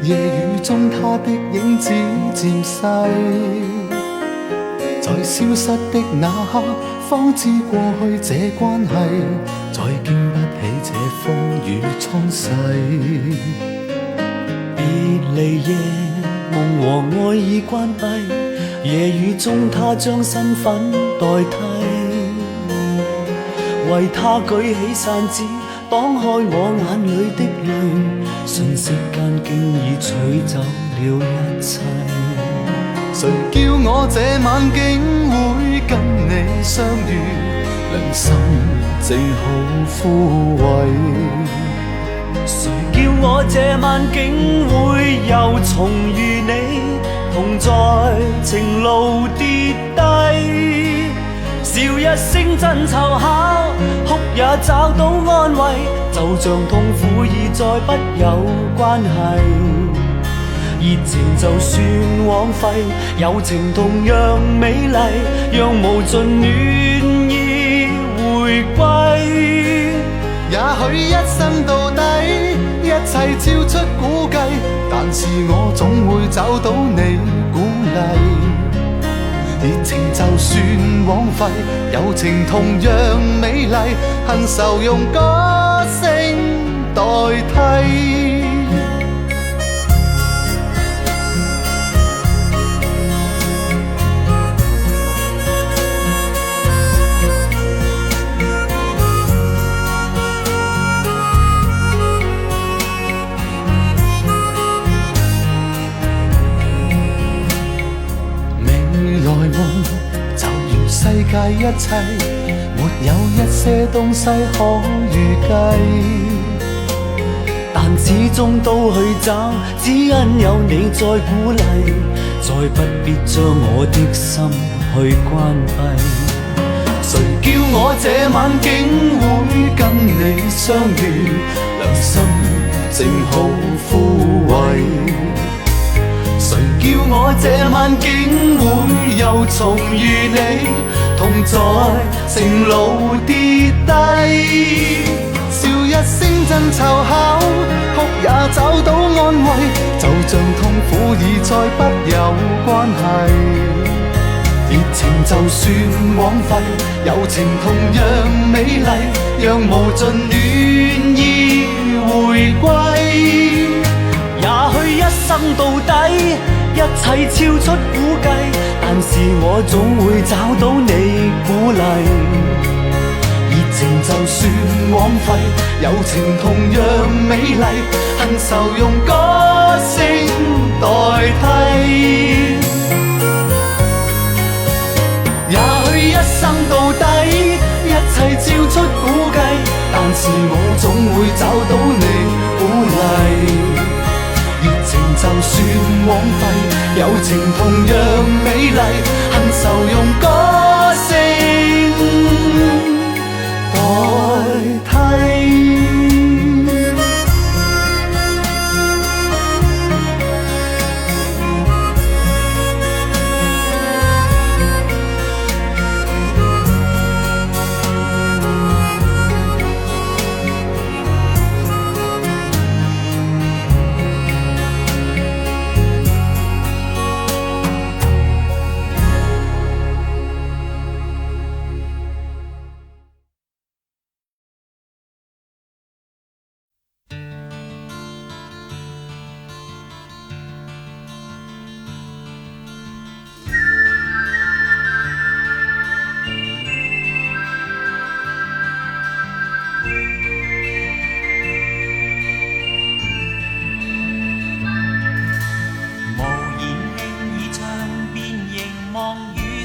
夜雨中他的影子漸細，在消失的那刻，方知過去這關係，再經不起這風雨沖洗。別離夜，夢和愛已關閉，夜雨中他將身份代替，為他舉起傘子，擋開我眼裏的淚，瞬息間經已取走了一切。誰叫我這晚竟會跟你相遇，良心正好枯萎。誰叫我這晚竟會又重遇你，同在情路跌低，笑一聲真湊巧，哭也找到安慰，就像痛苦已再不有關係。熱情就算枉費，友情同樣美麗，讓無盡暖意回歸。也許一生到底，一切超出估計，但是我總會找到你鼓勵。熱情就算枉費，友情同樣美麗，恨愁用歌聲代替。世界一切沒有一些東西可預計，但始終都去找，只因有你在鼓勵，再不必將我的心去關閉。誰叫我這晚竟會跟你相遇，良心正好枯萎。誰叫我這晚竟會又重遇你，同在情路跌低，笑一聲真湊巧，哭也找到安慰，就像痛苦已再不有關係。熱情就算枉費，友情同樣美麗，讓無盡暖意回歸。也許一生到底，一切超出估計，但是我總會找到你鼓勵。熱情就算枉費，友情同樣美麗，恨愁用歌聲代替。也許一生到底，一切超出估計，但是我總會找到你鼓勵。熱情就算枉費，友情同樣美麗，恨愁用歌聲代替。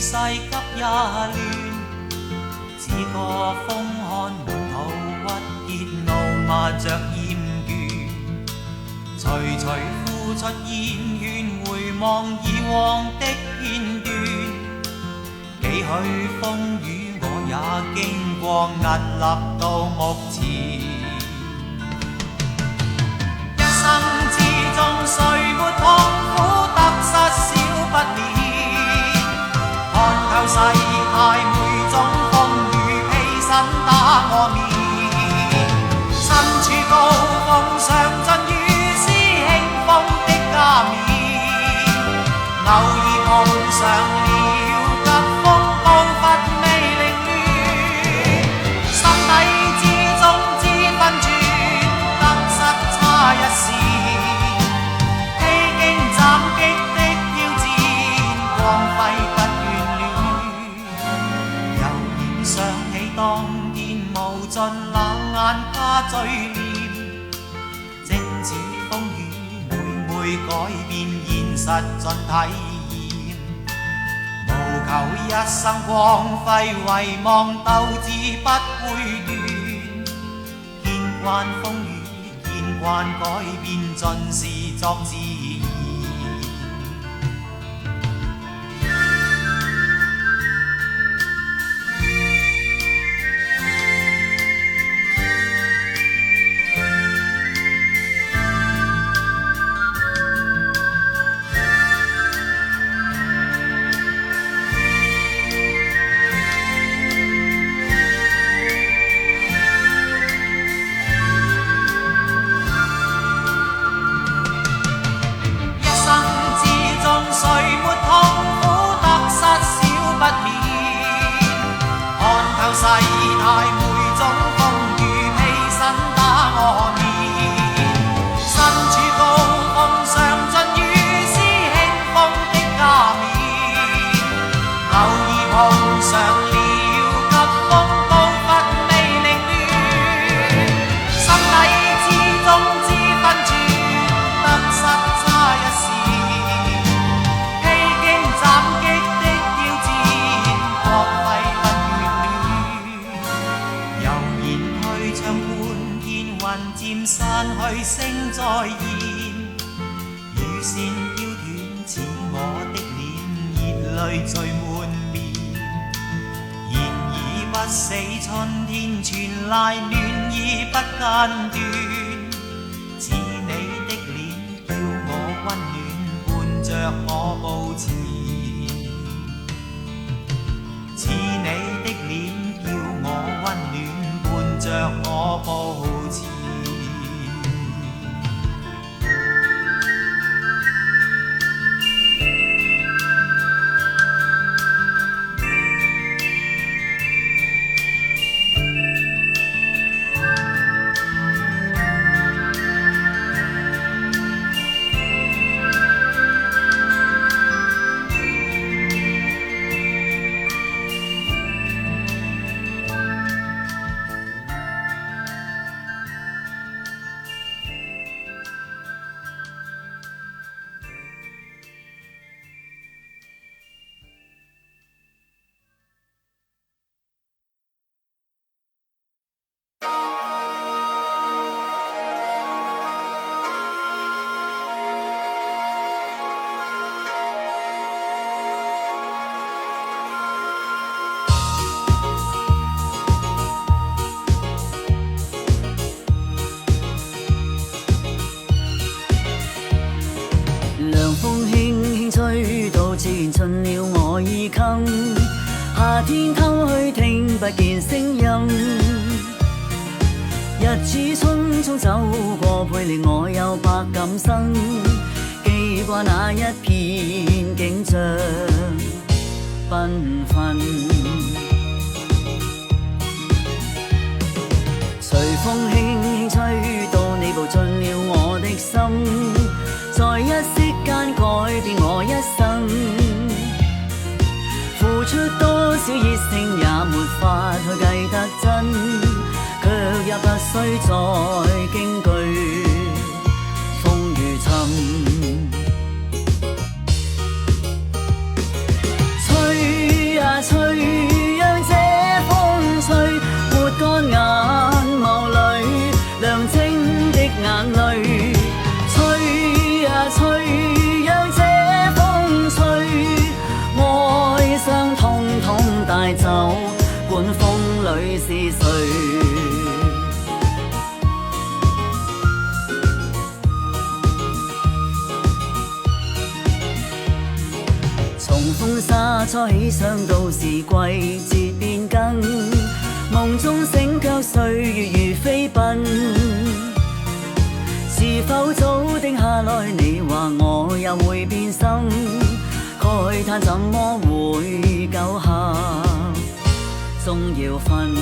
世急也亂，只覺風看滿途鬱結怒罵着厭倦，徐徐付出厭怨，回望以往的片段，幾許風雨我也經過，屹立到目前。一生之中誰沒痛苦，得失少不免。看透世態每種風雨，披身打我面。身處高峰，上進與師兄風。了急風步伐未凌亂，心底之中知分寸，得失差一線。披荊斬棘的挑戰，光輝不眷戀。悠然想起當天無盡冷眼加嘴臉，正似風雨每每改變現實盡體驗。務求一生光輝遺忘，鬥志不會斷。見慣風雨，見慣改變，盡是作自然。誰沒痛苦得失少不免，看透世態每種風雨，披身打我面。身處高峰上盡與師兄風的加冕，偶爾碰上了急風步伐未凌亂，心底之中知分寸，得失差一線。斬擊的挑戰，光輝不眷戀。悠然退場觀天雲漸散去，星再現。雨線飄斷似我的臉，熱淚聚滿面。然而不死春天傳來暖意不間斷，似你的臉叫我溫暖，伴着我步前。似你的臉叫我溫暖，伴着我步前。進了我衣襟，夏天偷去聽不見聲音，日子匆匆走過，配令我有百感生，記掛那一片景象繽紛。隨風輕輕吹到你步進了我的心，在一息間改變我一生，付出多少熱誠也沒法去計得真，卻也不需再驚懼風雨侵。吹呀吹，讓這風吹抹乾眼眸裏亮晶的眼淚。吹呀吹，讓這風吹愛傷通通帶走，管風裏是誰。從風沙初起，想到是季節變更，夢中醒卻歲月如飛奔。是否早定下來？你話我又會變心，蓋慨嘆怎麼會夠合，終要分。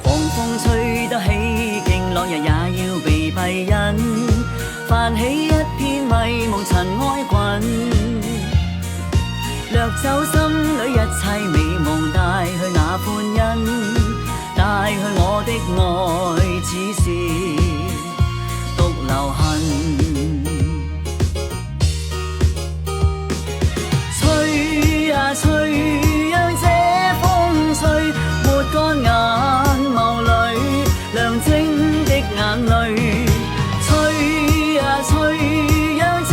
狂風吹得起勁，落日也要被閉隱，泛起一片迷蒙塵埃滾，掠走心裏一切美夢，帶去那歡欣，帶去我的愛，只是獨留痕。吹啊吹，讓這風吹抹乾眼眸裏亮晶的眼淚。吹啊吹，讓這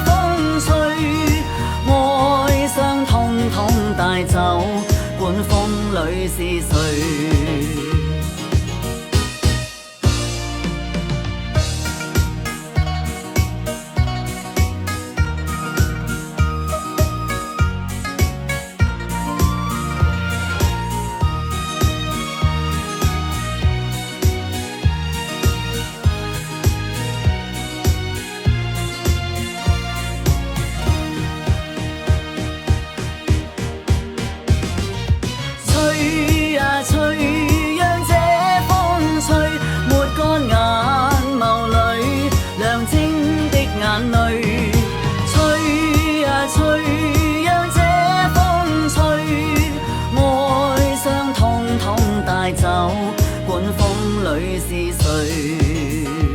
風吹愛傷通通帶走，管風裏是誰。吹啊吹，讓這風吹抹乾眼眸裏亮晶的眼淚。吹啊吹，讓這風吹愛傷通通帶走，管風裏是誰。